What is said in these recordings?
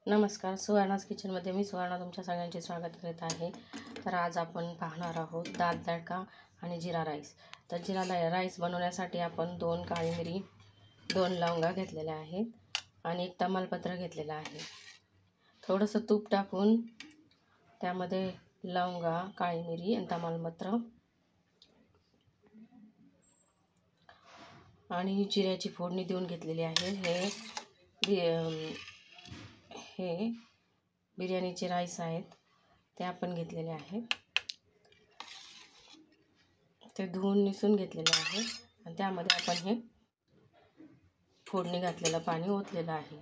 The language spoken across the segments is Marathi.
नमस्कार, सुवर्णाज किचनमध्ये मी सुवर्णा तुमच्या सगळ्यांचे स्वागत करीत आहे। तर आज आपण पाहणार आहोत दाल तडका आणि जिरा राईस। तर जिरा राईस बनवण्यासाठी आपण 2 काळी मिरी, 2 लवंगा घेतलेल्या आहेत आणि एक तमालपत्र घेतलेला आहे। थोडंसं तूप टाकून त्यामध्ये लवंगा, काळी मिरी आणि तमालपत्र आणि जिऱ्याची फोडणी देऊन घेतलेली आहे। हे बिर्याणीचे राईस आहेत, ते आपण घेतलेले आहेत। ते धुवून निसून घेतलेले आहे आणि त्यामध्ये आपण हे फोडणी घातलेलं पाणी ओतलेलं आहे।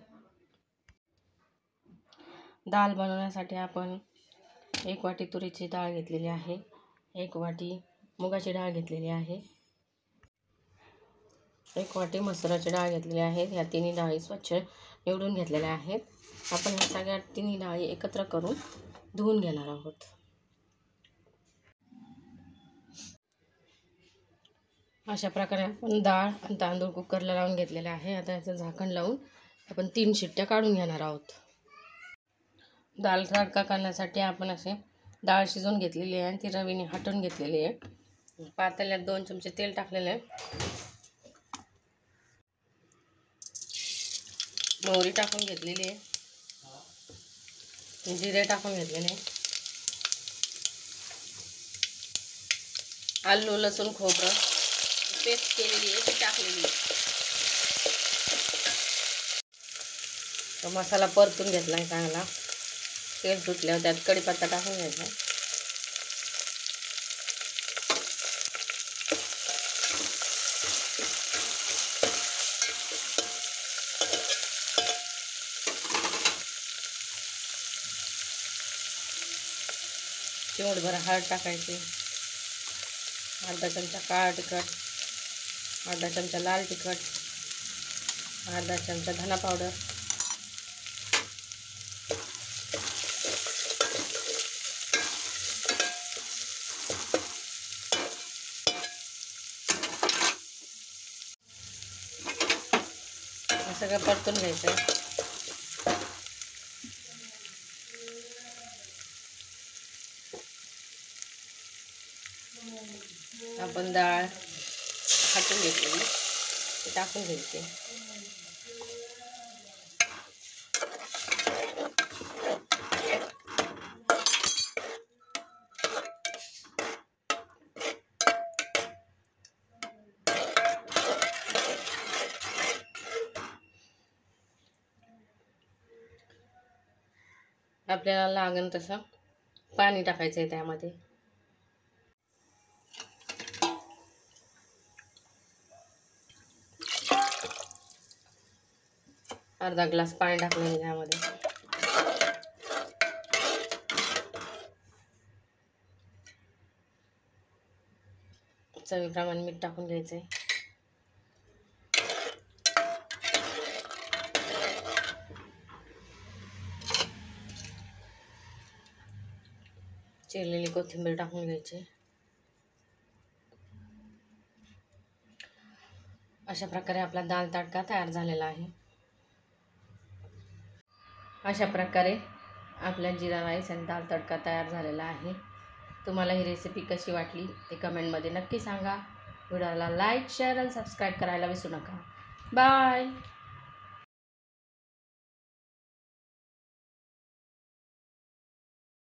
दाल बनवण्यासाठी आपण 1 वाटी तुरीची डाळ घेतलेली आहे, 1 वाटी मुगाची डाळ घेतलेली आहे, 1 वाटी मसुराची डाळ घेतलेली आहे। ह्या तिन्ही डाळी स्वच्छ निवडून घेतलेल्या आहेत। आपण ह्या सगळ्या तिन्ही डाळी एकत्र करून धुवून घेणार आहोत। अशा प्रकारे आपण डाळ आणि तांदूळ कुकरला लावून घेतलेले आहे। आता याचं झाकण लावून आपण 3 शिट्ट्या काढून घेणार आहोत। दाल तडका करण्यासाठी आपण असे डाळ शिजवून घेतलेली आहे, ती रवीने हटवून घेतलेली आहे। पातेल्यात 2 चमचे तेल टाकलेले आहे, मोहरी टाकून घेतलेली आहे, जिरे टाकून घेतलेले, आलू लसूण खोबरं पेस्ट केलेली आहे ती टाकलेली आहे। तो मसाला परतून घेतला आहे चांगला। तेल सुटल्यावर त्यात कढीपत्ता टाकून घ्यायचा। चिमूटभर हळद टाकायची, अर्धा चमचा काळा तिखट, अर्धा चमचा लाल तिखट, अर्धा चमचा धना पावडर, हे सगळं परतून घ्यायचं। आपण डाळ हटवून घेतलेली ते टाकून घ्यायची। आपल्याला लागेल तसं पाणी टाकायचं आहे त्यामध्ये। अर्धा ग्लास पाणी टाकलं त्यामध्ये। चवीप्रमाणे मीठ टाकून घ्यायचं आहे। चिरलेली कोथिंबीर टाकून घ्यायची। अशा प्रकारे आपला दाल तडका तयार झालेला आहे। अशा प्रकारे आपला जिरा राईस आणि दाल तडका तयार झालेला आहे। तुम्हाला ही रेसिपी कशी वाटली ते कमेंटमध्ये नक्की सांगा। व्हिडिओला लाईक, शेअर आणि सबस्क्राईब करायला विसरू नका। बाय।